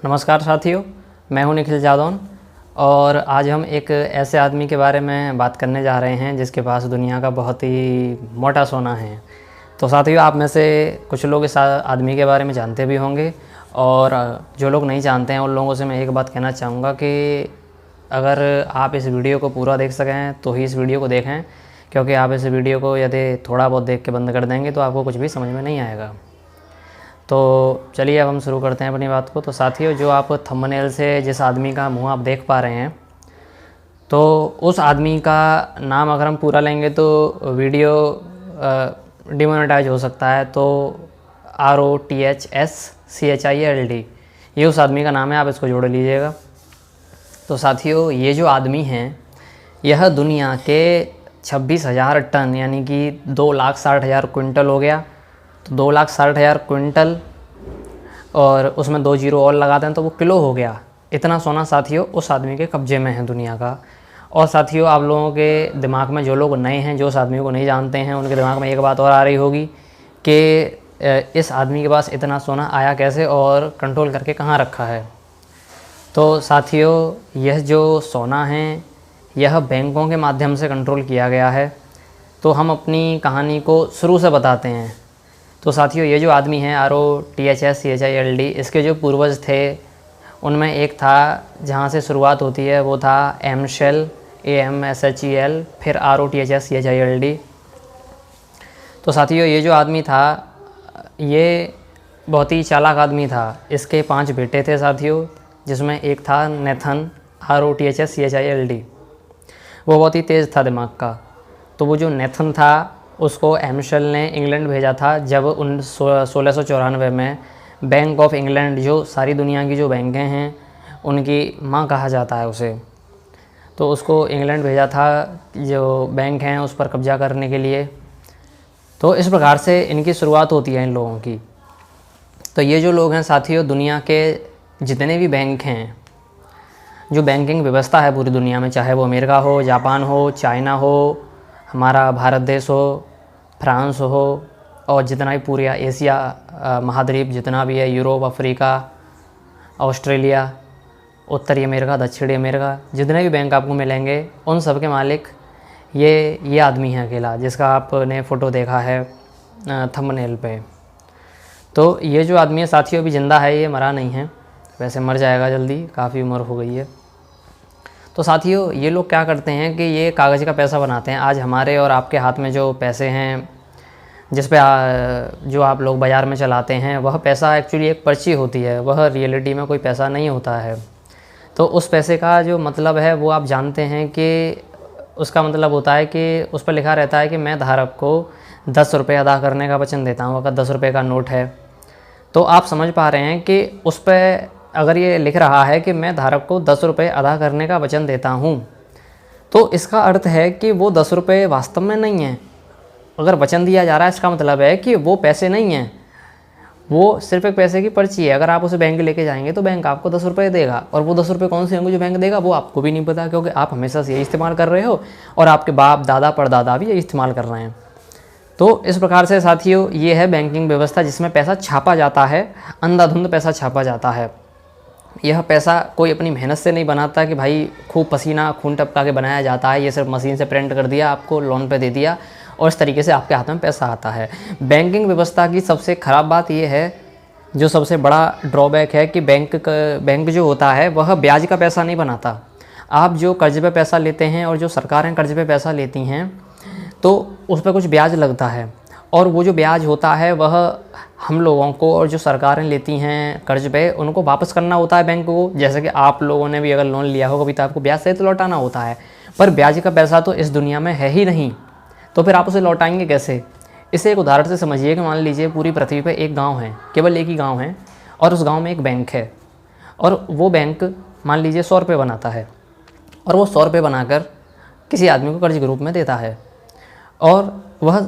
नमस्कार साथियों, मैं हूं निखिल जादौन और आज हम एक ऐसे आदमी के बारे में बात करने जा रहे हैं जिसके पास दुनिया का बहुत ही मोटा सोना है। तो साथियों, आप में से कुछ लोग इस आदमी के बारे में जानते भी होंगे और जो लोग नहीं जानते हैं उन लोगों से मैं एक बात कहना चाहूँगा कि अगर आप इस वीडियो को पूरा देख सकें तो ही इस वीडियो को देखें, क्योंकि आप इस वीडियो को यदि थोड़ा बहुत देख के बंद कर देंगे तो आपको कुछ भी समझ में नहीं आएगा। तो चलिए अब हम शुरू करते हैं अपनी बात को। तो साथियों, जो आप थंबनेल से जिस आदमी का मुंह आप देख पा रहे हैं, तो उस आदमी का नाम अगर हम पूरा लेंगे तो वीडियो डिमोनेटाइज हो सकता है। तो ROTHSCHILD ये उस आदमी का नाम है, आप इसको जोड़ लीजिएगा। तो साथियों, ये जो आदमी हैं यह दुनिया के 26,000 टन यानी कि 2,60,000 क्विंटल हो गया। तो 2,60,000 क्विंटल और उसमें 2 जीरो और लगाते हैं तो वो किलो हो गया। इतना सोना साथियों उस आदमी के कब्जे में है दुनिया का। और साथियों, आप लोगों के दिमाग में, जो लोग नए हैं, जो उस आदमी को नहीं जानते हैं, उनके दिमाग में एक बात और आ रही होगी कि इस आदमी के पास इतना सोना आया कैसे और कंट्रोल करके कहाँ रखा है। तो साथियों, यह जो सोना है यह बैंकों के माध्यम से कंट्रोल किया गया है। तो हम अपनी कहानी को शुरू से बताते हैं। तो साथियों, ये जो आदमी है ROTHSCHILD, इसके जो पूर्वज थे उनमें एक था जहाँ से शुरुआत होती है वो था एमशेल, AMSHEL, फिर ROTHSCHILD। तो साथियों, ये जो आदमी था ये बहुत ही चालाक आदमी था। इसके 5 बेटे थे साथियों, जिसमें एक था नेथन, ROTHSCHILD। वो बहुत ही तेज़ था दिमाग का। तो वो जो नेथन था उसको एमशेल ने इंग्लैंड भेजा था जब 1694 में बैंक ऑफ इंग्लैंड, जो सारी दुनिया की जो बैंकें हैं उनकी माँ कहा जाता है उसे, तो उसको इंग्लैंड भेजा था जो बैंक हैं उस पर कब्जा करने के लिए। तो इस प्रकार से इनकी शुरुआत होती है इन लोगों की। तो ये जो लोग हैं साथियों, दुनिया के जितने भी बैंक हैं, जो बैंकिंग व्यवस्था है पूरी दुनिया में, चाहे वो अमेरिका हो, जापान हो, चाइना हो, हमारा भारत देश हो, फ्रांस हो, और जितना भी पूरा एशिया महाद्वीप जितना भी है, यूरोप, अफ्रीका, ऑस्ट्रेलिया, उत्तरी अमेरिका, दक्षिणी अमेरिका, जितने भी बैंक आपको मिलेंगे उन सब के मालिक ये आदमी है अकेला, जिसका आपने फ़ोटो देखा है थंबनेल पे। तो ये जो आदमी है साथियों अभी ज़िंदा है, ये मरा नहीं है, वैसे मर जाएगा जल्दी, काफ़ी उम्र हो गई है। तो साथियों, ये लोग क्या करते हैं कि ये कागज़ का पैसा बनाते हैं। आज हमारे और आपके हाथ में जो पैसे हैं, जिस पे जो आप लोग बाज़ार में चलाते हैं, वह पैसा एक्चुअली एक पर्ची होती है, वह रियलिटी में कोई पैसा नहीं होता है। तो उस पैसे का जो मतलब है वो आप जानते हैं कि उसका मतलब होता है कि उस पर लिखा रहता है कि मैं धारक को 10 रुपये अदा करने का वचन देता हूँ। अगर 10 रुपये का नोट है तो आप समझ पा रहे हैं कि उस पर अगर ये लिख रहा है कि मैं धारक को 10 रुपये अदा करने का वचन देता हूँ, तो इसका अर्थ है कि वो 10 रुपये वास्तव में नहीं हैं। अगर वचन दिया जा रहा है, इसका मतलब है कि वो पैसे नहीं हैं, वो सिर्फ एक पैसे की पर्ची है। अगर आप उसे बैंक लेके जाएंगे तो बैंक आपको 10 रुपये देगा, और वो 10 रुपये कौन से होंगे जो बैंक देगा वो आपको भी नहीं पता, क्योंकि आप हमेशा से यही इस्तेमाल कर रहे हो और आपके बाप दादा परदादा भी यही इस्तेमाल कर रहे हैं। तो इस प्रकार से साथियों ये है बैंकिंग व्यवस्था, जिसमें पैसा छापा जाता है, अंधाधुंध पैसा छापा जाता है। यह पैसा कोई अपनी मेहनत से नहीं बनाता कि भाई खूब पसीना खून टपका के बनाया जाता है। ये सिर्फ मशीन से प्रिंट कर दिया, आपको लोन पे दे दिया और इस तरीके से आपके हाथ में पैसा आता है। बैंकिंग व्यवस्था की सबसे ख़राब बात यह है, जो सबसे बड़ा ड्रॉबैक है, कि बैंक जो होता है वह ब्याज का पैसा नहीं बनाता। आप जो कर्ज पे पैसा लेते हैं और जो सरकारें कर्ज पे पैसा लेती हैं तो उस पर कुछ ब्याज लगता है, और वो जो ब्याज होता है वह हम लोगों को और जो सरकारें लेती हैं कर्ज पे उनको वापस करना होता है बैंक को। जैसे कि आप लोगों ने भी अगर लोन लिया हो कभी तो आपको ब्याज सहित लौटाना होता है, पर ब्याज का पैसा तो इस दुनिया में है ही नहीं, तो फिर आप उसे लौटाएंगे कैसे। इसे एक उदाहरण से समझिए कि मान लीजिए पूरी पृथ्वी पे एक गाँव है, केवल एक ही गाँव है, और उस गाँव में एक बैंक है, और वो बैंक मान लीजिए 100 रुपये बनाता है, और वो 100 रुपये बनाकर किसी आदमी को कर्ज के रूप में देता है, और वह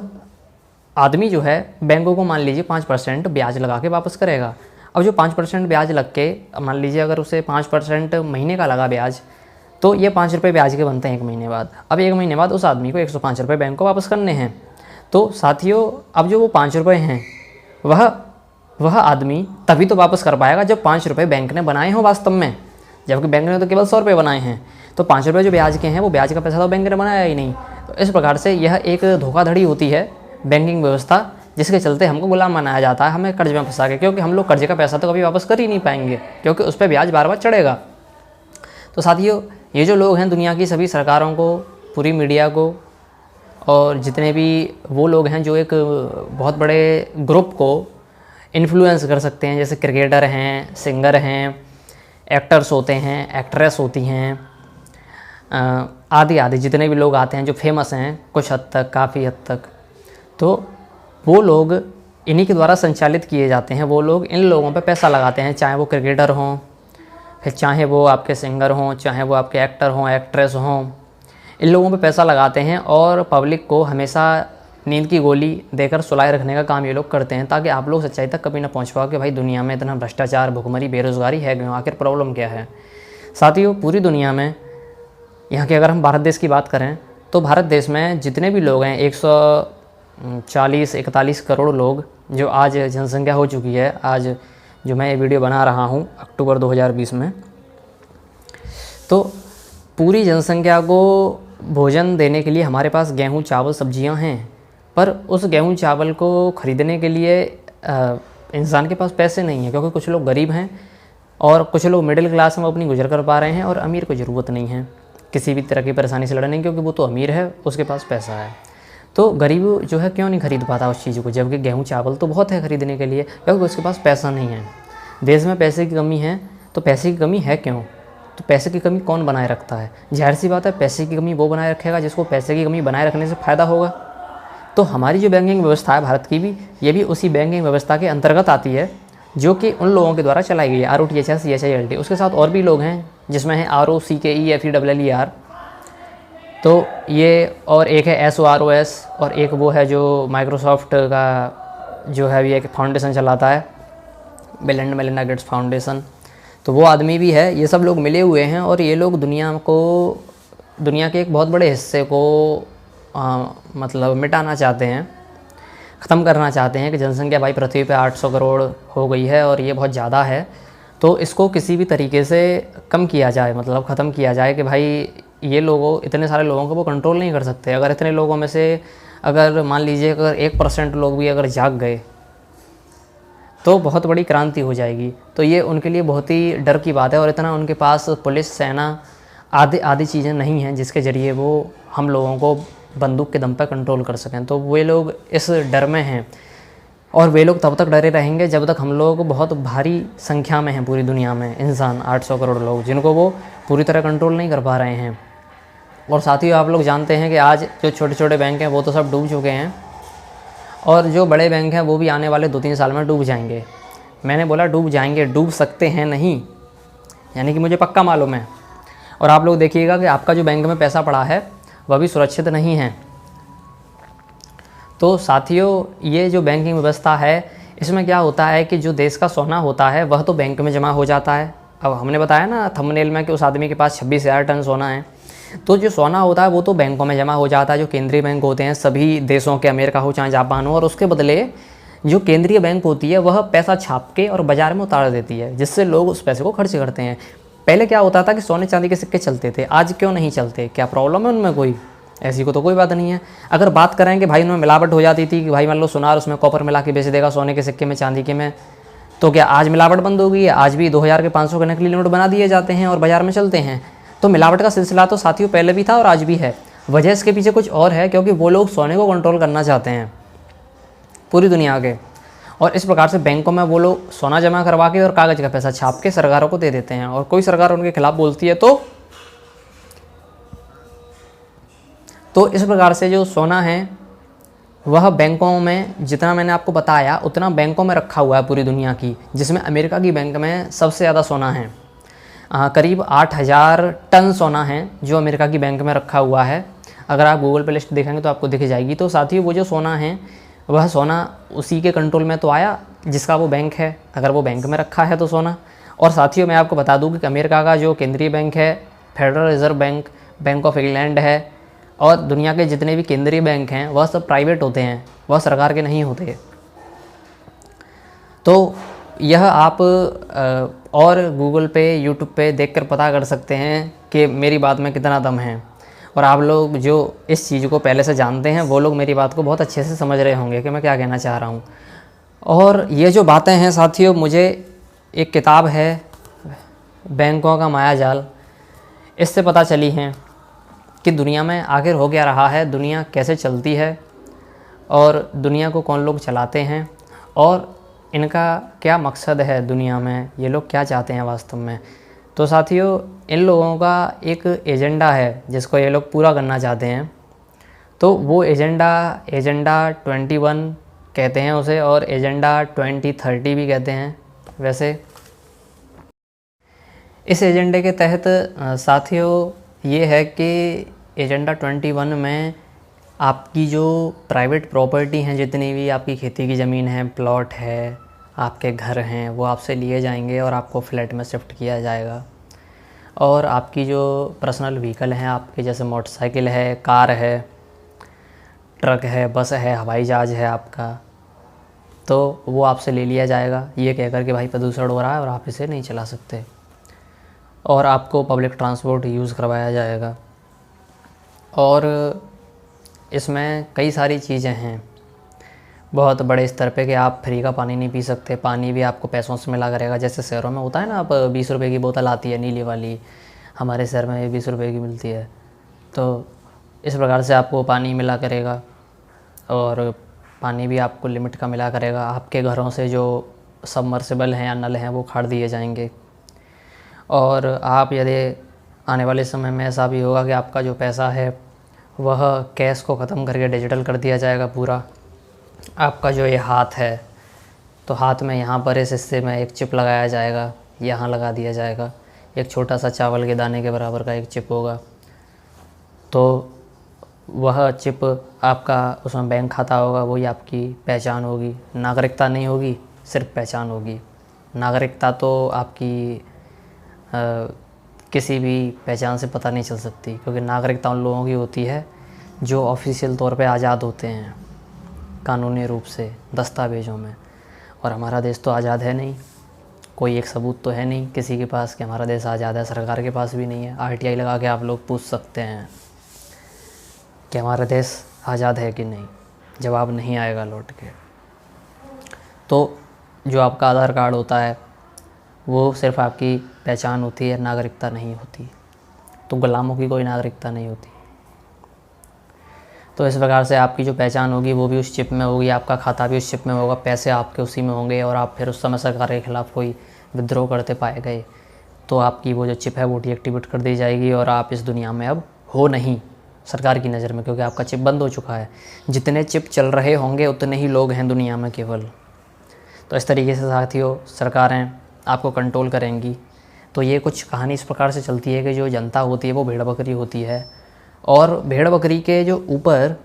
आदमी जो है बैंकों को मान लीजिए 5% ब्याज लगा के वापस करेगा। अब जो 5% ब्याज लग के, मान लीजिए अगर उसे 5% महीने का लगा ब्याज, तो ये 5 रुपये ब्याज के बनते हैं 1 महीने बाद। अब 1 महीने बाद उस आदमी को 105 रुपये बैंक को वापस करने हैं। तो साथियों, अब जो वो 5 रुपये हैं वह वह आदमी तभी तो वापस कर पाएगा जब 5 रुपये बैंक ने बनाए हों वास्तव में, जबकि बैंक ने तो केवल 100 रुपये बनाए हैं। तो 5 रुपये जो ब्याज के हैं वो ब्याज का पैसा तो बैंक ने बनाया ही नहीं। तो इस प्रकार से यह एक धोखाधड़ी होती है बैंकिंग व्यवस्था, जिसके चलते हमको गुलाम बनाया जाता है, हमें कर्ज में फंसा के, क्योंकि हम लोग कर्जे का पैसा तो कभी वापस कर ही नहीं पाएंगे, क्योंकि उस पर ब्याज बार बार चढ़ेगा। तो साथियों, ये जो लोग हैं दुनिया की सभी सरकारों को, पूरी मीडिया को, और जितने भी वो लोग हैं जो एक बहुत बड़े ग्रुप को इन्फ्लुएंस कर सकते हैं, जैसे क्रिकेटर हैं, सिंगर हैं, एक्टर्स होते हैं, एक्ट्रेस होती हैं, आदि आदि जितने भी लोग आते हैं जो फेमस हैं कुछ हद तक, काफ़ी हद तक, तो वो लोग इन्हीं के द्वारा संचालित किए जाते हैं। वो लोग इन लोगों पे पैसा लगाते हैं, चाहे वो क्रिकेटर हों, फिर चाहे वो आपके सिंगर हों, चाहे वो आपके एक्टर हों, एक्ट्रेस हों, इन लोगों पे पैसा लगाते हैं और पब्लिक को हमेशा नींद की गोली देकर सुलाए रखने का काम ये लोग करते हैं, ताकि आप लोग सच्चाई तक कभी ना पहुंच पाओ कि भाई दुनिया में इतना भ्रष्टाचार, भुखमरी, बेरोज़गारी है क्यों, आखिर प्रॉब्लम क्या है। साथियों, पूरी दुनिया में, यहाँ के अगर हम भारत देश की बात करें तो भारत देश में जितने भी लोग हैं 140-41 करोड़ लोग, जो आज जनसंख्या हो चुकी है, आज जो मैं ये वीडियो बना रहा हूँ अक्टूबर 2020 में, तो पूरी जनसंख्या को भोजन देने के लिए हमारे पास गेहूँ, चावल, सब्जियाँ हैं, पर उस गेहूँ चावल को ख़रीदने के लिए इंसान के पास पैसे नहीं हैं, क्योंकि कुछ लोग गरीब हैं और कुछ लोग मिडिल क्लास में अपनी गुजर कर पा रहे हैं, और अमीर को ज़रूरत नहीं है किसी भी तरह की परेशानी से लड़ने, क्योंकि वो तो अमीर है, उसके पास पैसा है। तो गरीब जो है क्यों नहीं खरीद पाता उस चीज़ को, जबकि गेहूँ चावल तो बहुत है खरीदने के लिए, क्योंकि उसके पास पैसा नहीं है। देश में पैसे की कमी है, तो पैसे की कमी है क्यों, तो पैसे की कमी कौन बनाए रखता है? जाहिर सी बात है, पैसे की कमी वो बनाए रखेगा जिसको पैसे की कमी बनाए रखने से फ़ायदा होगा। तो हमारी जो बैंकिंग व्यवस्था है भारत की भी, ये भी उसी बैंकिंग व्यवस्था के अंतर्गत आती है जो कि उन लोगों के द्वारा चलाई गई है, ROTHS, CHILT। उसके साथ और भी लोग हैं जिसमें है ROCKE, तो ये, और एक है SOROS, और एक वो है जो माइक्रोसॉफ्ट का जो है ये एक फाउंडेशन चलाता है, bill and Melinda Gates foundation, तो वो आदमी भी है। ये सब लोग मिले हुए हैं और ये लोग दुनिया के एक बहुत बड़े हिस्से को मतलब मिटाना चाहते हैं, ख़त्म करना चाहते हैं कि जनसंख्या भाई पृथ्वी पे 800 करोड़ हो गई है और ये बहुत ज़्यादा है, तो इसको किसी भी तरीके से कम किया जाए, मतलब ख़त्म किया जाए कि भाई ये लोगों, इतने सारे लोगों को वो कंट्रोल नहीं कर सकते। अगर इतने लोगों में से अगर मान लीजिए अगर 1% लोग भी अगर जाग गए तो बहुत बड़ी क्रांति हो जाएगी। तो ये उनके लिए बहुत ही डर की बात है, और इतना उनके पास पुलिस, सेना आदि चीज़ें नहीं हैं जिसके ज़रिए वो हम लोगों को बंदूक के दम पर कंट्रोल कर सकें। तो वे लोग इस डर में हैं, और वे लोग तब तक डरे रहेंगे जब तक हम लोग बहुत भारी संख्या में हैं पूरी दुनिया में, इंसान 800 करोड़ लोग, जिनको वो पूरी तरह कंट्रोल नहीं कर पा रहे हैं। और साथ ही आप लोग जानते हैं कि आज जो छोटे छोटे बैंक हैं वो तो सब डूब चुके हैं, और जो बड़े बैंक हैं वो भी आने वाले 2-3 साल में डूब जाएंगे। मैंने बोला डूब जाएंगे, डूब सकते हैं नहीं, यानी कि मुझे पक्का मालूम है। और आप लोग देखिएगा कि आपका जो बैंक में पैसा पड़ा है वह भी सुरक्षित नहीं है। तो साथियों, ये जो बैंकिंग व्यवस्था है, इसमें क्या होता है कि जो देश का सोना होता है वह तो बैंक में जमा हो जाता है। अब हमने बताया ना थंबनेल में कि उस आदमी के पास 26,000 टन सोना है, तो जो सोना होता है वो तो बैंकों में जमा हो जाता है, जो केंद्रीय बैंक होते हैं सभी देशों के, अमेरिका हो चाहे जापान हो, और उसके बदले जो केंद्रीय बैंक होती है वह पैसा छाप के और बाज़ार में उतार देती है, जिससे लोग उस पैसे को खर्च करते हैं। पहले क्या होता था कि सोने चांदी के सिक्के चलते थे, आज क्यों नहीं चलते? क्या प्रॉब्लम है उनमें कोई? ऐसी को तो कोई बात नहीं है। अगर बात करें कि भाई उनमें मिलावट हो जाती थी कि भाई मान लो सुनार उसमें कॉपर मिला के बेच देगा सोने के सिक्के में, चांदी के में, तो क्या आज मिलावट बंद हो गई है? आज भी 2000 के 500 के नकली नोट बना दिए जाते हैं और बाज़ार में चलते हैं। तो मिलावट का सिलसिला तो साथियों पहले भी था और आज भी है। वजह इसके पीछे कुछ और है, क्योंकि वो लोग सोने को कंट्रोल करना चाहते हैं पूरी दुनिया के, और इस प्रकार से बैंकों में वो लोग सोना जमा करवा के और कागज़ का पैसा छाप के सरकारों को दे देते हैं, और कोई सरकार उनके खिलाफ बोलती है तो इस प्रकार से जो सोना है वह बैंकों में, जितना मैंने आपको बताया उतना बैंकों में रखा हुआ है पूरी दुनिया की, जिसमें अमेरिका की बैंक में सबसे ज़्यादा सोना है। करीब 8,000 टन सोना है जो अमेरिका की बैंक में रखा हुआ है। अगर आप गूगल पे लिस्ट देखेंगे तो आपको दिख जाएगी। तो साथियों, वो जो सोना है वह सोना उसी के कंट्रोल में तो आया जिसका वो बैंक है, अगर वो बैंक में रखा है तो सोना। और साथियों, मैं आपको बता दूं कि अमेरिका का जो केंद्रीय बैंक है, federal reserve bank, bank of England है, और दुनिया के जितने भी केंद्रीय बैंक हैं वह सब प्राइवेट होते हैं, वह सरकार के नहीं होते। तो यह आप और गूगल पे, यूट्यूब पे देखकर पता कर सकते हैं कि मेरी बात में कितना दम है। और आप लोग जो इस चीज़ को पहले से जानते हैं वो लोग मेरी बात को बहुत अच्छे से समझ रहे होंगे कि मैं क्या कहना चाह रहा हूँ। और ये जो बातें हैं साथियों, मुझे एक किताब है बैंकों का मायाजाल, इससे पता चली हैं कि दुनिया में आखिर हो क्या रहा है, दुनिया कैसे चलती है और दुनिया को कौन लोग चलाते हैं और इनका क्या मकसद है दुनिया में, ये लोग क्या चाहते हैं वास्तव में। तो साथियों, इन लोगों का एक एजेंडा है जिसको ये लोग पूरा करना चाहते हैं। तो वो एजेंडा 21 कहते हैं उसे, और एजेंडा 2030 भी कहते हैं। वैसे इस एजेंडे के तहत साथियों ये है कि एजेंडा 21 में आपकी जो प्राइवेट प्रॉपर्टी हैं, जितनी भी आपकी खेती की ज़मीन है, प्लॉट है, आपके घर हैं, वो आपसे लिए जाएंगे और आपको फ्लैट में शिफ्ट किया जाएगा। और आपकी जो पर्सनल व्हीकल हैं आपके, जैसे मोटरसाइकिल है, कार है, ट्रक है, बस है, हवाई जहाज़ है आपका, तो वो आपसे ले लिया जाएगा ये कहकर कि भाई प्रदूषण हो रहा है और आप इसे नहीं चला सकते। और आपको पब्लिक ट्रांसपोर्ट यूज़ करवाया जाएगा। और इसमें कई सारी चीज़ें हैं बहुत बड़े स्तर पे कि आप फ्री का पानी नहीं पी सकते, पानी भी आपको पैसों से मिला करेगा। जैसे शहरों में होता है ना, आप 20 रुपए की बोतल आती है नीली वाली, हमारे शहर में 20 रुपए की मिलती है। तो इस प्रकार से आपको पानी मिला करेगा और पानी भी आपको लिमिट का मिला करेगा। आपके घरों से जो सबमर्सिबल हैं या नल हैं वो खाड़ दिए जाएंगे। और आप यदि आने वाले समय में ऐसा भी होगा कि आपका जो पैसा है वह कैश को ख़त्म करके डिजिटल कर दिया जाएगा पूरा। आपका जो ये हाथ है, तो हाथ में यहाँ पर इस हिस्से में एक चिप लगाया जाएगा, यहाँ लगा दिया जाएगा, एक छोटा सा चावल के दाने के बराबर का एक चिप होगा। तो वह चिप आपका, उसमें बैंक खाता होगा, वही आपकी पहचान होगी। नागरिकता नहीं होगी, सिर्फ पहचान होगी। नागरिकता तो आपकी किसी भी पहचान से पता नहीं चल सकती, क्योंकि नागरिकता उन लोगों की होती है जो ऑफिशियल तौर पे आज़ाद होते हैं कानूनी रूप से दस्तावेज़ों में। और हमारा देश तो आज़ाद है नहीं, कोई एक सबूत तो है नहीं किसी के पास कि हमारा देश आज़ाद है। सरकार के पास भी नहीं है। आरटीआई लगा के आप लोग पूछ सकते हैं कि हमारा देश आज़ाद है कि नहीं, जवाब नहीं आएगा लौट के। तो जो आपका आधार कार्ड होता है वो सिर्फ आपकी पहचान होती है, नागरिकता नहीं होती। तो गुलामों की कोई नागरिकता नहीं होती। तो इस प्रकार से आपकी जो पहचान होगी वो भी उस चिप में होगी, आपका खाता भी उस चिप में होगा, पैसे आपके उसी में होंगे। और आप फिर उस समय सरकार के ख़िलाफ़ कोई विद्रोह करते पाए गए तो आपकी वो जो चिप है वो डीएक्टिवेट कर दी जाएगी और आप इस दुनिया में अब हो नहीं सरकार की नज़र में, क्योंकि आपका चिप बंद हो चुका है। जितने चिप चल रहे होंगे उतने ही लोग हैं दुनिया में केवल। तो इस तरीके से साथियों सरकारें आपको कंट्रोल करेंगी। तो ये कुछ कहानी इस प्रकार से चलती है कि जो जनता होती है वो भेड़ बकरी होती है, और भेड़ बकरी के जो ऊपर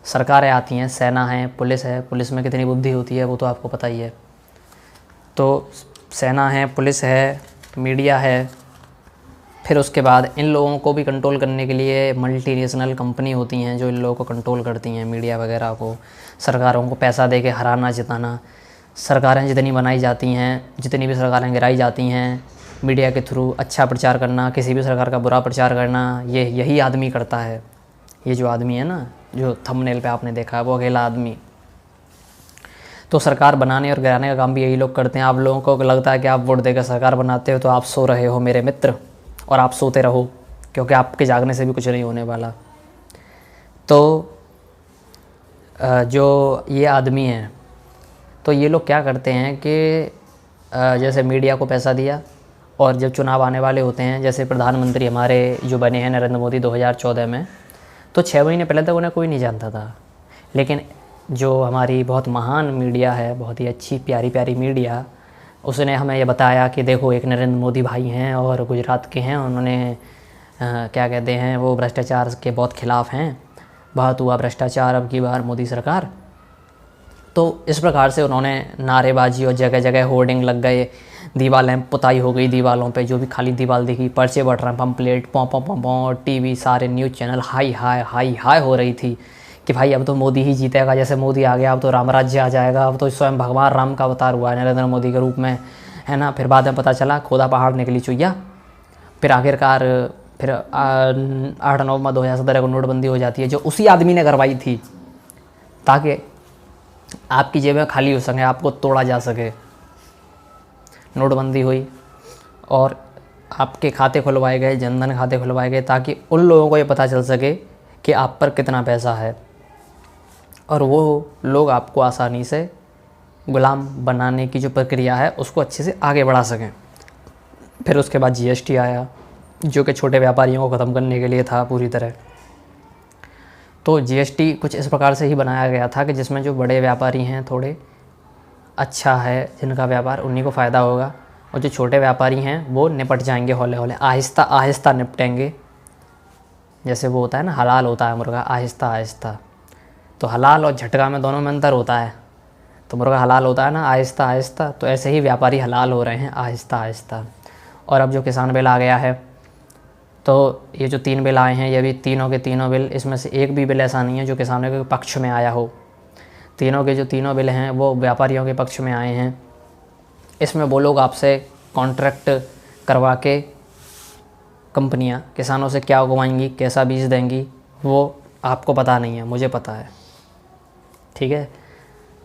सरकारें आती हैं, सेना है, पुलिस है। पुलिस में कितनी बुद्धि होती है वो तो आपको पता ही है। तो सेना है, पुलिस है, मीडिया है। फिर उसके बाद इन लोगों को भी कंट्रोल करने के लिए मल्टीनेशनल कंपनी होती हैं जो इन लोगों को कंट्रोल करती हैं, मीडिया वगैरह को। सरकारों को पैसा दे के हराना जिताना। सरकारें जितनी बनाई जाती हैं, जितनी भी सरकारें गिराई जाती हैं, मीडिया के थ्रू अच्छा प्रचार करना, किसी भी सरकार का बुरा प्रचार करना, यही आदमी करता है। ये जो आदमी है ना, जो थंबनेल पे आपने देखा है, वो अकेला आदमी। तो सरकार बनाने और गिराने का काम भी यही लोग करते हैं। आप लोगों को लगता है कि आप वोट देकर सरकार बनाते हो तो आप सो रहे हो मेरे मित्र, और आप सोते रहो, क्योंकि आपके जागने से भी कुछ नहीं होने वाला। तो जो ये आदमी हैं, तो ये लोग क्या करते हैं कि जैसे मीडिया को पैसा दिया, और जब चुनाव आने वाले होते हैं, जैसे प्रधानमंत्री हमारे जो बने हैं नरेंद्र मोदी 2014 में, तो 6 महीने पहले तक उन्हें कोई नहीं जानता था। लेकिन जो हमारी बहुत महान मीडिया है, बहुत ही अच्छी प्यारी प्यारी मीडिया, उसने हमें ये बताया कि देखो एक नरेंद्र मोदी भाई हैं और गुजरात के हैं, उन्होंने क्या कहते हैं, वो भ्रष्टाचार के बहुत खिलाफ़ हैं, बहुत हुआ भ्रष्टाचार अब की बार मोदी सरकार। तो इस प्रकार से उन्होंने नारेबाजी और जगह जगह होर्डिंग लग गए, दीवारें पुताई हो गई दीवारों पे, जो भी खाली दीवार दिखी पर्चे बढ़ रहे हैं, पम्पलेट, पौ टीवी, सारे news channel high high high high हो रही थी कि भाई अब तो मोदी ही जीतेगा, जैसे मोदी आ गया अब तो राम राज्य आ जाएगा, अब तो स्वयं भगवान राम का अवतार हुआ है नरेंद्र मोदी के रूप में, है ना। फिर बाद में पता चला खोदा पहाड़ निकली चुईया। फिर आखिरकार फिर 8 नवंबर 2017 को नोटबंदी हो जाती है, जो उसी आदमी ने करवाई थी ताकि आपकी जेबें खाली हो सकें, आपको तोड़ा जा सके। नोटबंदी हुई और आपके खाते खुलवाए गए, जनधन खाते खुलवाए गए, ताकि उन लोगों को ये पता चल सके कि आप पर कितना पैसा है, और वो लोग आपको आसानी से गुलाम बनाने की जो प्रक्रिया है उसको अच्छे से आगे बढ़ा सकें। फिर उसके बाद जीएसटी आया, जो कि छोटे व्यापारियों को ख़त्म करने के लिए था पूरी तरह। तो जीएसटी कुछ इस प्रकार से ही बनाया गया था कि जिसमें जो बड़े व्यापारी हैं, थोड़े अच्छा है जिनका व्यापार, उन्हीं को फ़ायदा होगा, और जो छोटे व्यापारी हैं वो निपट जाएंगे हौले हौले, आहिस्ता आहिस्ता निपटेंगे। जैसे वो होता है ना, हलाल होता है मुर्गा, आहिस्ता आहिस्ता। तो हलाल और झटका में दोनों में अंतर होता है। तो मुर्गा हलाल होता है ना आहिस्ता आहिस्ता, तो ऐसे ही व्यापारी हलाल हो रहे हैं आहिस्ता आहिस्ता। और अब जो किसान बिल आ गया है, तो ये जो 3 बिल आए हैं, ये भी तीनों के तीनों बिल, इसमें से एक भी बिल ऐसा नहीं है जो किसानों के पक्ष में आया हो। तीनों के जो तीनों बिल हैं वो व्यापारियों के पक्ष में आए हैं। इसमें वो लोग आपसे कॉन्ट्रैक्ट करवा के कंपनियां किसानों से क्या उगवाएंगी, कैसा बीज देंगी, वो आपको पता नहीं है, मुझे पता है, ठीक है।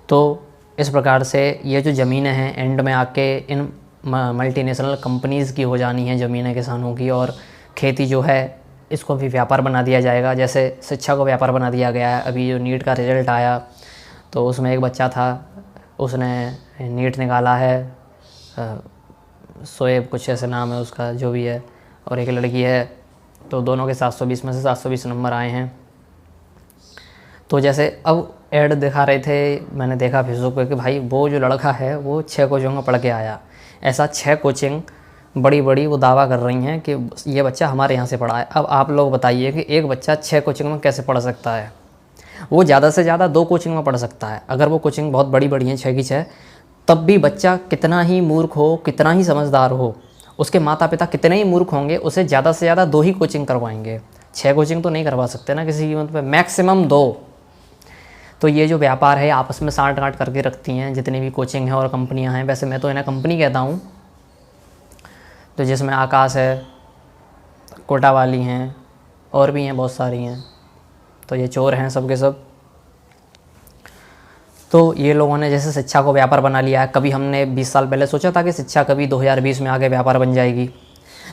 तो इस प्रकार से ये जो ज़मीनें हैं एंड में आके इन मल्टीनेशनल कंपनीज़ की हो जानी है ज़मीनें किसानों की, और खेती जो है इसको भी व्यापार बना दिया जाएगा। जैसे शिक्षा को व्यापार बना दिया गया है। अभी जो नीट का रिज़ल्ट आया तो उसमें एक बच्चा था, उसने नीट निकाला है, शोएब कुछ ऐसे नाम है उसका, जो भी है, और एक लड़की है, तो दोनों के 720 में से 720 नंबर आए हैं। तो जैसे अब ऐड दिखा रहे थे, मैंने देखा फेसबुक पे कि भाई वो जो लड़का है वो 6 कोचिंग में पढ़ के आया, ऐसा 6 कोचिंग बड़ी बड़ी वो दावा कर रही हैं कि ये बच्चा हमारे यहाँ से पढ़ा है। अब आप लोग बताइए कि एक बच्चा 6 कोचिंग में कैसे पढ़ सकता है? वो ज़्यादा से ज़्यादा 2 कोचिंग में पढ़ सकता है, अगर वो कोचिंग बहुत बड़ी बड़ी हैं 6 की 6, तब भी बच्चा कितना ही मूर्ख हो, कितना ही समझदार हो, उसके माता पिता कितने ही मूर्ख होंगे, उसे ज़्यादा से ज़्यादा 2 ही कोचिंग करवाएंगे। 6 कोचिंग तो नहीं करवा सकते ना किसी कीमत पे, मैक्सिमम 2। तो ये जो व्यापार है आपस में साठ गांठ करके रखती हैं जितनी भी कोचिंग हैं और कंपनियां हैं। वैसे मैं तो इन्हें कंपनी कहता हूँ, तो जिसमें आकाश है, कोटा वाली हैं, और भी हैं बहुत सारी हैं। तो ये चोर हैं सब के सब। तो ये लोगों ने जैसे शिक्षा को व्यापार बना लिया है। कभी हमने 20 साल पहले सोचा था कि शिक्षा कभी 2020 में आगे व्यापार बन जाएगी,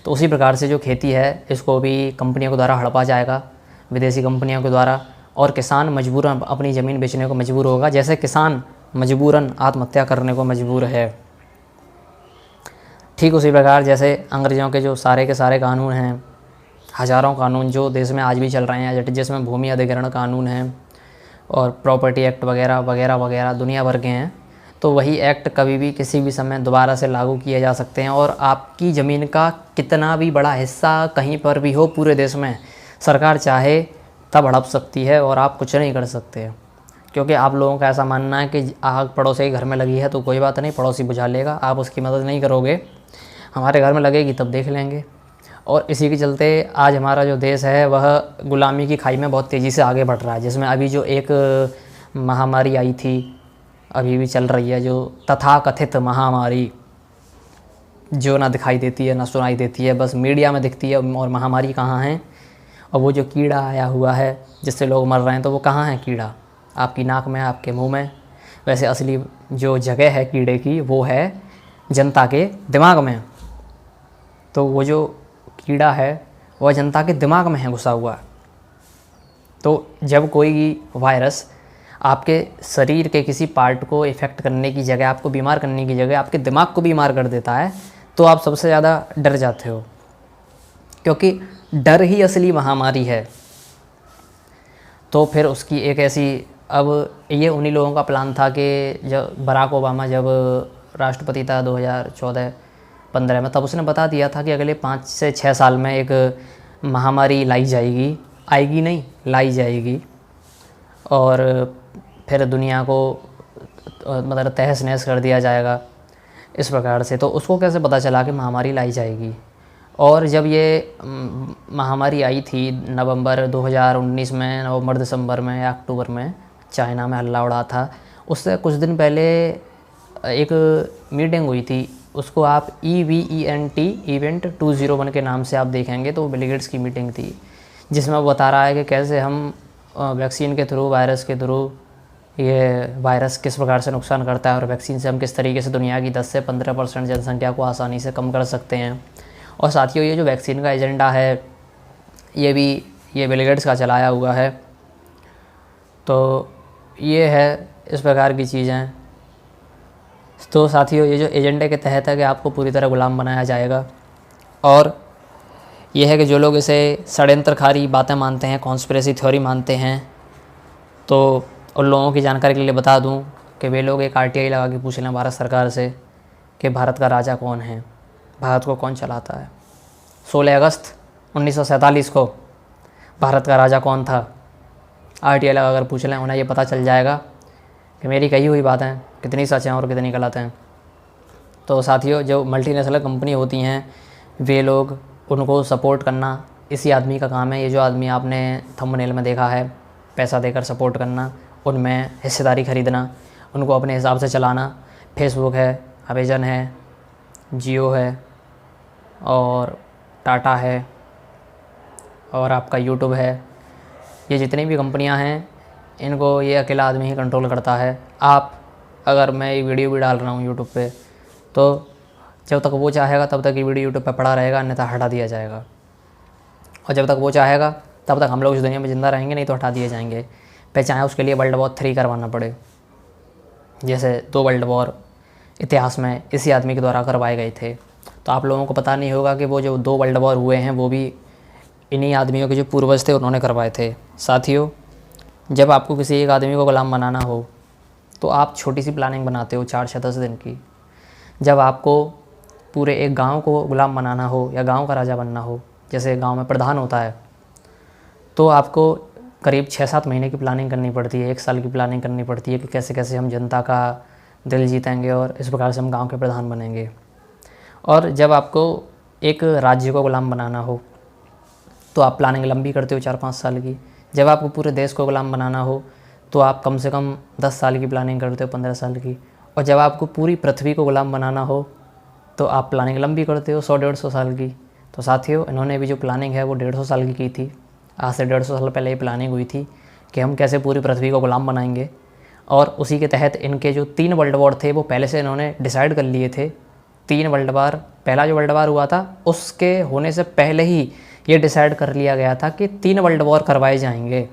तो उसी प्रकार से जो खेती है इसको भी कंपनियों के द्वारा हड़पा जाएगा, विदेशी कंपनियों के द्वारा, और किसान मजबूरन अपनी ज़मीन बेचने को मजबूर होगा, जैसे किसान मजबूरन आत्महत्या करने को मजबूर है। ठीक उसी प्रकार जैसे अंग्रेज़ों के जो सारे के सारे कानून हैं, हज़ारों कानून जो देश में आज भी चल रहे हैं, जिसमें भूमि अधिग्रहण कानून है और प्रॉपर्टी एक्ट वगैरह वगैरह वगैरह दुनिया भर के हैं, तो वही एक्ट कभी भी किसी भी समय दोबारा से लागू किए जा सकते हैं। और आपकी ज़मीन का कितना भी बड़ा हिस्सा कहीं पर भी हो पूरे देश में, सरकार चाहे तब हड़प सकती है और आप कुछ नहीं कर सकते। क्योंकि आप लोगों का ऐसा मानना है कि आग पड़ोसी के घर में लगी है तो कोई बात नहीं, पड़ोसी बुझा लेगा, आप उसकी मदद नहीं करोगे, हमारे घर में लगेगी तब देख लेंगे। और इसी के चलते आज हमारा जो देश है वह गुलामी की खाई में बहुत तेज़ी से आगे बढ़ रहा है। जिसमें अभी जो एक महामारी आई थी, अभी भी चल रही है, जो तथाकथित महामारी, जो ना दिखाई देती है ना सुनाई देती है, बस मीडिया में दिखती है, और महामारी कहाँ है। और वो जो कीड़ा आया हुआ है जिससे लोग मर रहे हैं, तो वो कहाँ है कीड़ा? आपकी नाक में, आपके मुंह में। वैसे असली जो जगह है कीड़े की वो है जनता के दिमाग में। तो वो जो कीड़ा है वह जनता के दिमाग में है घुसा हुआ। तो जब कोई वायरस आपके शरीर के किसी पार्ट को इफ़ेक्ट करने की जगह, आपको बीमार करने की जगह आपके दिमाग को बीमार कर देता है, तो आप सबसे ज़्यादा डर जाते हो, क्योंकि डर ही असली महामारी है। तो फिर उसकी एक ऐसी, अब ये उन्हीं लोगों का प्लान था कि जब बराक ओबामा जब राष्ट्रपति था 2014-15 में, तब उसने बता दिया था कि अगले 5 से 6 साल में एक महामारी लाई जाएगी, आएगी नहीं, लाई जाएगी, और फिर दुनिया को मतलब तहस नहस कर दिया जाएगा इस प्रकार से। तो उसको कैसे पता चला कि महामारी लाई जाएगी? और जब ये महामारी आई थी नवंबर 2019 में, नवंबर दिसंबर में या अक्टूबर में, चाइना में हल्ला उड़ा था, उससे कुछ दिन पहले एक मीटिंग हुई थी। उसको आप EVENT इवेंट 2021 के नाम से आप देखेंगे तो बिल गेट्स की मीटिंग थी, जिसमें वो बता रहा है कि कैसे हम वैक्सीन के थ्रू, वायरस के थ्रू, ये वायरस किस प्रकार से नुकसान करता है और वैक्सीन से हम किस तरीके से दुनिया की 10 से 15% जनसंख्या को आसानी से कम कर सकते हैं। और साथियों, ये जो वैक्सीन का एजेंडा है ये बिल गेट्स का चलाया हुआ है। तो ये है इस प्रकार की चीज़ें। तो साथियों, ये जो एजेंडे के तहत है कि आपको पूरी तरह गुलाम बनाया जाएगा। और ये है कि जो लोग इसे षड्यंत्रकारी बातें मानते हैं, कॉन्स्पिरेसी थ्योरी मानते हैं, तो उन लोगों की जानकारी के लिए बता दूं कि वे लोग एक RTI लगा के पूछ लें भारत सरकार से कि भारत का राजा कौन है, भारत को कौन चलाता है। 16 अगस्त 1947 को भारत का राजा कौन था, RTI लगा कर पूछ लें, उन्हें ये पता चल जाएगा कि मेरी कही हुई बातें कितनी सच हैं और कितनी गलत हैं। तो साथियों, जो मल्टीनेशनल कंपनी होती हैं वे लोग, उनको सपोर्ट करना इसी आदमी का काम है। ये जो आदमी आपने थंबनेल में देखा है, पैसा देकर सपोर्ट करना, उनमें हिस्सेदारी खरीदना, उनको अपने हिसाब से चलाना। फेसबुक है, अमेजन है, जियो है और टाटा है और आपका यूट्यूब है। ये जितनी भी कंपनियां हैं इनको ये अकेला आदमी ही कंट्रोल करता है। आप, अगर मैं ये वीडियो भी डाल रहा हूँ यूट्यूब पे, तो जब तक वो चाहेगा तब तक ये वीडियो यूट्यूब पे पड़ा रहेगा, अन्यथा हटा दिया जाएगा। और जब तक वो चाहेगा तब तक हम लोग इस दुनिया में ज़िंदा रहेंगे, नहीं तो हटा दिए जाएंगे। पे चाहे उसके लिए वर्ल्ड वॉर 3 करवाना पड़े, जैसे 2 वर्ल्ड वॉर इतिहास में इसी आदमी के द्वारा करवाए गए थे। तो आप लोगों को पता नहीं होगा कि वो जो 2 वर्ल्ड वॉर हुए हैं वो भी इन्हीं आदमियों के जो पूर्वज थे उन्होंने करवाए थे। साथियों, जब आपको किसी एक आदमी को गुलाम बनाना हो तो आप छोटी सी प्लानिंग बनाते हो 4 से 10 दिन की। जब आपको पूरे एक गांव को गुलाम बनाना हो या गांव का राजा बनना हो, जैसे गांव में प्रधान होता है, तो आपको करीब 6-7 महीने की प्लानिंग करनी पड़ती है, 1 साल की प्लानिंग करनी पड़ती है कि कैसे कैसे हम जनता का दिल जीतेंगे और इस प्रकार से हम गांव के प्रधान बनेंगे। और जब आपको एक राज्य को गुलाम बनाना हो तो आप प्लानिंग लंबी करते हो 4-5 साल की। जब आपको पूरे देश को गुलाम बनाना हो तो आप कम से कम 10 साल की प्लानिंग करते हो, 15 साल की। और जब आपको पूरी पृथ्वी को गुलाम बनाना हो तो आप प्लानिंग लंबी करते हो, 100-150 साल की। तो साथियों, इन्होंने भी जो प्लानिंग है वो 150 साल की थी। आज से 150 साल पहले ये प्लानिंग हुई थी कि हम कैसे पूरी पृथ्वी को गुलाम बनाएंगे। और उसी के तहत इनके जो 3 वर्ल्ड वॉर थे वो पहले से इन्होंने डिसाइड कर लिए थे। 3 वर्ल्ड वॉर, पहला जो वर्ल्ड वॉर हुआ था उसके होने से पहले ही ये डिसाइड कर लिया गया था कि 3 वर्ल्ड वॉर करवाए जाएंगे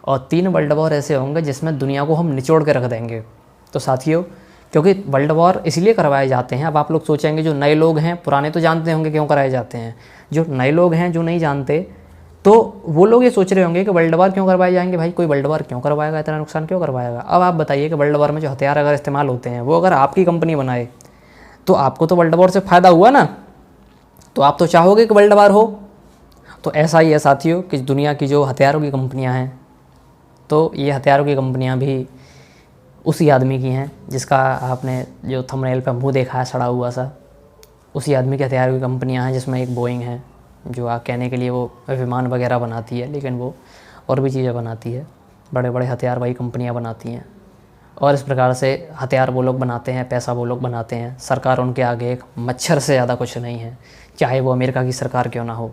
और 3 वर्ल्ड वॉर ऐसे होंगे जिसमें दुनिया को हम निचोड़ के रख देंगे। तो साथियों, क्योंकि वर्ल्ड वॉर इसलिए करवाए जाते हैं, अब आप लोग सोचेंगे जो नए लोग हैं, पुराने तो जानते होंगे क्यों कराए जाते हैं, जो नए लोग हैं जो नहीं जानते, तो वो लोग ये सोच रहे होंगे कि वर्ल्ड वॉर क्यों करवाए जाएंगे, भाई कोई वर्ल्ड वॉर क्यों करवाएगा, इतना नुकसान क्यों करवाएगा। अब आप बताइए कि वर्ल्ड वॉर में जो हथियार अगर इस्तेमाल होते हैं वो अगर आपकी कंपनी बनाए तो आपको तो वर्ल्ड वॉर से फ़ायदा हुआ ना, तो आप तो चाहोगे कि वर्ल्ड वॉर हो। तो ऐसा ही है साथियों कि दुनिया की जो हथियारों की कंपनियां हैं, तो ये हथियारों की कंपनियां भी उसी आदमी की हैं जिसका आपने जो थंबनेल पे मुंह देखा है सड़ा हुआ सा, उसी आदमी के हथियारों की कंपनियां हैं, जिसमें एक बोइंग है जो आप कहने के लिए वो विमान वगैरह बनाती है, लेकिन वो और भी चीज़ें बनाती है। बड़े बड़े हथियार वही कंपनियां बनाती हैं और इस प्रकार से हथियार वो लोग बनाते हैं, पैसा वो लोग बनाते हैं। सरकार उनके आगे एक मच्छर से ज़्यादा कुछ नहीं है, चाहे वो अमेरिका की सरकार क्यों ना हो।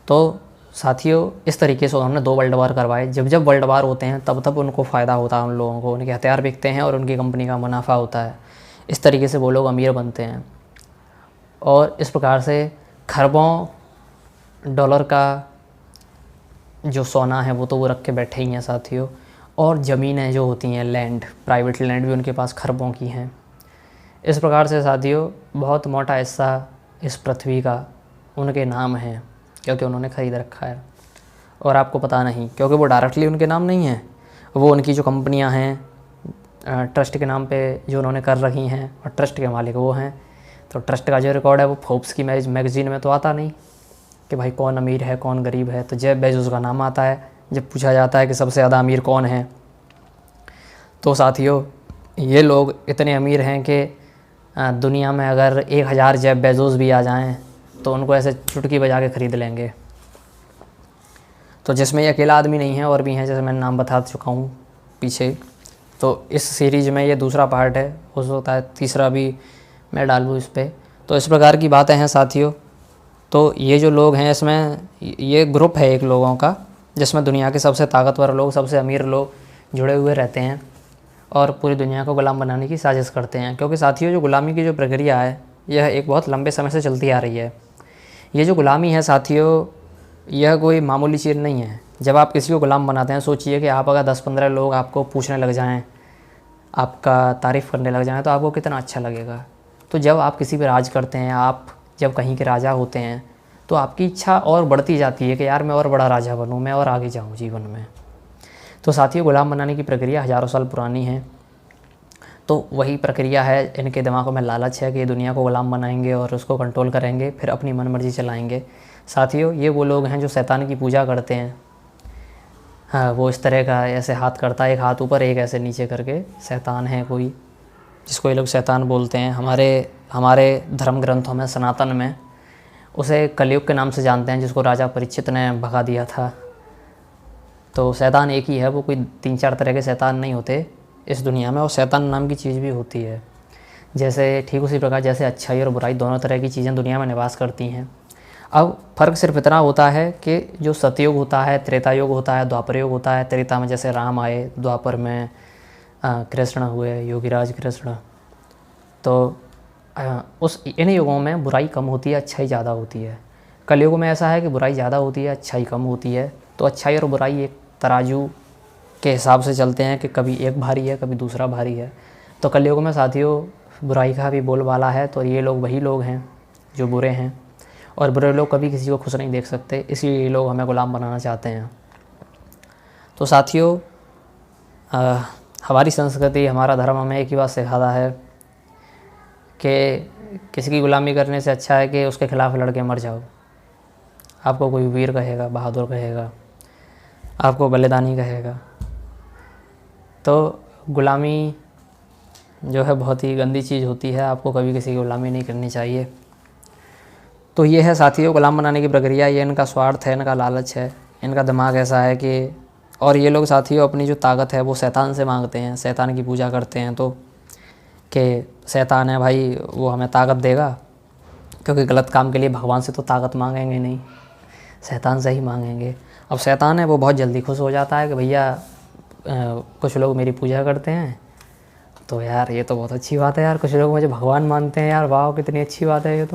तो साथियों, इस तरीके से उन्होंने 2 वर्ल्ड वॉर करवाए। जब जब वर्ल्ड वॉर होते हैं तब तब उनको फ़ायदा होता है, उन लोगों को उनके हथियार बिकते हैं और उनकी कंपनी का मुनाफा होता है। इस तरीके से वो लोग अमीर बनते हैं और इस प्रकार से खरबों डॉलर का जो सोना है वो तो वो रख के बैठे ही हैं साथियों। और ज़मीनें जो होती हैं, लैंड, प्राइवेट लैंड भी उनके पास खरबों की हैं। इस प्रकार से साथियों बहुत मोटा हिस्सा इस पृथ्वी का उनके नाम है, क्योंकि उन्होंने ख़रीद रखा है। और आपको पता नहीं, क्योंकि वो डायरेक्टली उनके नाम नहीं है, वो उनकी जो कंपनियां हैं ट्रस्ट के नाम पे जो उन्होंने कर रखी हैं और ट्रस्ट के मालिक वो हैं। तो ट्रस्ट का जो रिकॉर्ड है वो फोर्ब्स की मैगज़ीन में तो आता नहीं कि भाई कौन अमीर है कौन गरीब है। तो जेफ बेजोस का नाम आता है जब पूछा जाता है कि सबसे ज़्यादा अमीर कौन है। तो साथियों, ये लोग इतने अमीर हैं कि दुनिया में अगर 1000 जेफ बेजोस भी आ जाएं तो उनको ऐसे चुटकी बजा के ख़रीद लेंगे। तो जिसमें ये अकेला आदमी नहीं है, और भी हैं, जैसे मैंने नाम बता चुका हूँ पीछे। तो इस सीरीज़ में ये दूसरा पार्ट है, हो सकता है तीसरा भी मैं डालूँ इस पर। तो इस प्रकार की बातें हैं साथियों। तो ये जो लोग हैं, इसमें ये ग्रुप है एक लोगों का जिसमें दुनिया के सबसे ताकतवर लोग, सबसे अमीर लोग जुड़े हुए रहते हैं और पूरी दुनिया को गुलाम बनाने की साजिश करते हैं। क्योंकि साथियों, जो गुलामी की जो प्रक्रिया है, यह एक बहुत लंबे समय से चलती आ रही है। ये जो गुलामी है साथियों, यह कोई मामूली चीज़ नहीं है। जब आप किसी को गुलाम बनाते हैं, सोचिए कि आप अगर 10-15 लोग आपको पूछने लग जाएं, आपका तारीफ़ करने लग जाएं, तो आपको कितना अच्छा लगेगा। तो जब आप किसी पे राज करते हैं, आप जब कहीं के राजा होते हैं, तो आपकी इच्छा और बढ़ती जाती है कि यार मैं और बड़ा राजा बनूं, मैं और आगे जाऊं जीवन में। तो साथियों, गुलाम बनाने की प्रक्रिया हज़ारों साल पुरानी है। तो वही प्रक्रिया है, इनके दिमागों में लालच है कि दुनिया को गुलाम बनाएंगे और उसको कंट्रोल करेंगे, फिर अपनी मनमर्जी चलाएंगे। साथियों, ये वो लोग हैं जो शैतान की पूजा करते हैं। हाँ, वो इस तरह का ऐसे हाथ करता है, एक हाथ ऊपर एक ऐसे नीचे करके, शैतान है कोई, जिसको ये लोग शैतान बोलते हैं। हमारे धर्म ग्रंथों में, सनातन में उसे कलयुग के नाम से जानते हैं, जिसको राजा परीक्षित ने भगा दिया था। तो शैतान एक ही है, वो कोई 3-4 तरह के शैतान नहीं होते इस दुनिया में, और शैतान नाम की चीज़ भी होती है। जैसे ठीक उसी प्रकार जैसे अच्छाई और बुराई दोनों तरह की चीज़ें दुनिया में निवास करती हैं। अब फ़र्क सिर्फ इतना होता है कि जो सतयुग होता है, त्रेता युग होता है, द्वापर युग होता है। त्रेता में जैसे राम आए, द्वापर में कृष्ण हुए, योगीराज कृष्ण। तो इन युगों में बुराई कम होती है, अच्छाई ज़्यादा होती है। कलयुग में ऐसा है कि बुराई ज़्यादा होती है, अच्छाई कम होती है। तो अच्छाई और बुराई एक तराजू के हिसाब से चलते हैं कि कभी एक भारी है, कभी दूसरा भारी है। तो कलयुग में साथियों, बुराई का भी बोलबाला है। तो ये लोग वही लोग हैं जो बुरे हैं, और बुरे लोग कभी किसी को खुश नहीं देख सकते, इसलिए ये लोग हमें गुलाम बनाना चाहते हैं। तो साथियों, हमारी संस्कृति, हमारा धर्म हमें एक ही बात सिखाता है कि किसी की गुलामी करने से अच्छा है कि उसके खिलाफ लड़ के मर जाओ। आपको कोई वीर कहेगा, बहादुर कहेगा, आपको बलिदानी कहेगा। तो गुलामी जो है बहुत ही गंदी चीज़ होती है, आपको कभी किसी की गुलामी नहीं करनी चाहिए। तो ये है साथियों गुलाम बनाने की प्रक्रिया। ये इनका स्वार्थ है, इनका लालच है, इनका दिमाग ऐसा है कि, और ये लोग साथियों अपनी जो ताकत है वो शैतान से मांगते हैं, शैतान की पूजा करते हैं। तो कि शैतान है भाई, वो हमें ताकत देगा, क्योंकि गलत काम के लिए भगवान से तो ताकत मांगेंगे नहीं, शैतान से ही मांगेंगे। अब शैतान है वो बहुत जल्दी खुश हो जाता है कि भैया कुछ लोग मेरी पूजा करते हैं, तो यार ये तो बहुत अच्छी बात है यार, कुछ लोग मुझे भगवान मानते हैं यार, वाह कितनी अच्छी बात है ये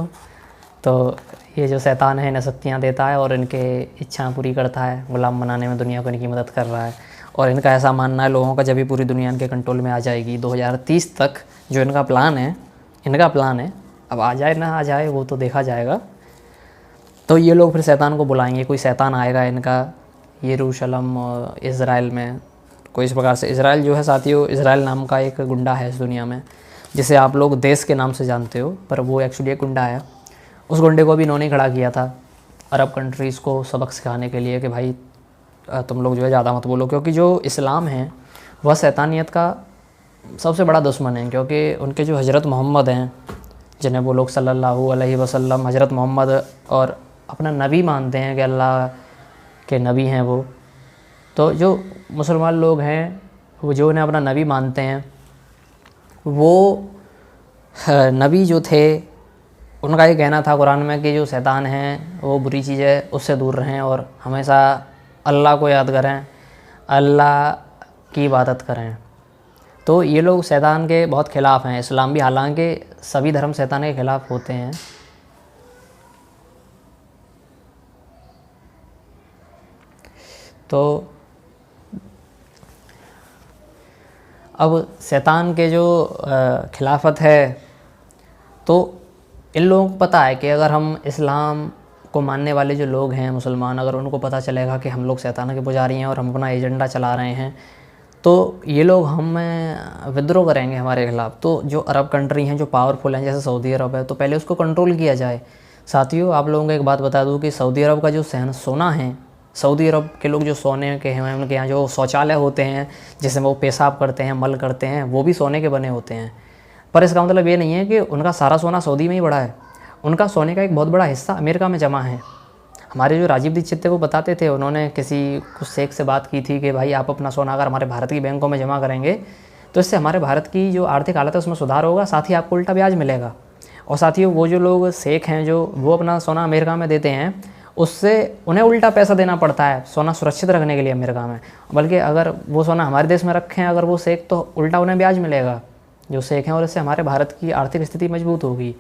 तो ये जो शैतान है इन्हें शक्तियाँ देता है और इनके इच्छाएं पूरी करता है, गुलाम बनाने में दुनिया को इनकी मदद कर रहा है। और इनका ऐसा मानना है लोगों का, जब भी पूरी दुनिया इनके कंट्रोल में आ जाएगी 2030 तक, जो इनका प्लान है, अब आ जाए ना आ जाए वो तो देखा जाएगा। तो ये लोग फिर शैतान को बुलाएंगे, कोई शैतान आएगा इनका यरूशलेम और इज़राइल में, कोई इस प्रकार से। इज़राइल जो है साथियों, इज़राइल नाम का एक गुंडा है इस दुनिया में, जिसे आप लोग देश के नाम से जानते हो, पर वो एक्चुअली एक गुंडा है। उस गुंडे को भी इन्होंने खड़ा किया था अरब कंट्रीज़ को सबक सिखाने के लिए कि भाई तुम लोग जो है ज़्यादा मत बोलो, क्योंकि जो इस्लाम है वह शैतानियत का सबसे बड़ा दुश्मन है। क्योंकि उनके जो हज़रत मोहम्मद हैं, जिन्हें वो लोग सल्लल्लाहु अलैहि वसल्लम हज़रत मोहम्मद और अपना नबी मानते हैं कि अल्लाह के नबी हैं वो, तो जो मुसलमान लोग हैं वो जो उन्हें अपना नबी मानते हैं, वो नबी जो थे उनका ये कहना था कुरान में कि जो शैतान हैं वो बुरी चीज़ है, उससे दूर रहें और हमेशा अल्लाह को याद करें, अल्लाह की इबादत करें। तो ये लोग शैतान के बहुत ख़िलाफ़ हैं। इस्लाम भी, हालांकि सभी धर्म शैतान के ख़िलाफ़ होते हैं। तो अब शैतान के जो खिलाफत है, तो इन लोगों को पता है कि अगर हम इस्लाम को मानने वाले जो लोग हैं मुसलमान, अगर उनको पता चलेगा कि हम लोग शैतान के पुजारी हैं और हम अपना एजेंडा चला रहे हैं, तो ये लोग हमें विद्रोह करेंगे हमारे खिलाफ़। तो जो अरब कंट्री हैं जो पावरफुल हैं, जैसे सऊदी अरब है, तो पहले उसको कंट्रोल किया जाए। साथियों आप लोगों को एक बात बता दूं कि सऊदी अरब का जो सोना है, सऊदी अरब के लोग जो सोने के हैं, उनके यहाँ जो शौचालय होते हैं जिसमें वो पेशाब करते हैं, मल करते हैं, वो भी सोने के बने होते हैं। पर इसका मतलब ये नहीं है कि उनका सारा सोना सऊदी में ही पड़ा है। उनका सोने का एक बहुत बड़ा हिस्सा अमेरिका में जमा है। हमारे जो राजीव दीक्षित थे वो बताते थे, उन्होंने किसी कुछ शेख से बात की थी कि भाई आप अपना सोना अगर हमारे भारत की बैंकों में जमा करेंगे तो इससे हमारे भारत की जो आर्थिक हालत है उसमें सुधार होगा, साथ ही आपको उल्टा ब्याज मिलेगा। और साथियों वो जो लोग शेख हैं जो वो अपना सोना अमेरिका में देते हैं, उससे उन्हें उल्टा पैसा देना पड़ता है सोना सुरक्षित रखने के लिए अमेरिका में। बल्कि अगर वो सोना हमारे देश में रखें अगर वो शेख, तो उल्टा उन्हें ब्याज मिलेगा जो शेख हैं, और इससे हमारे भारत की आर्थिक स्थिति मजबूत होगी।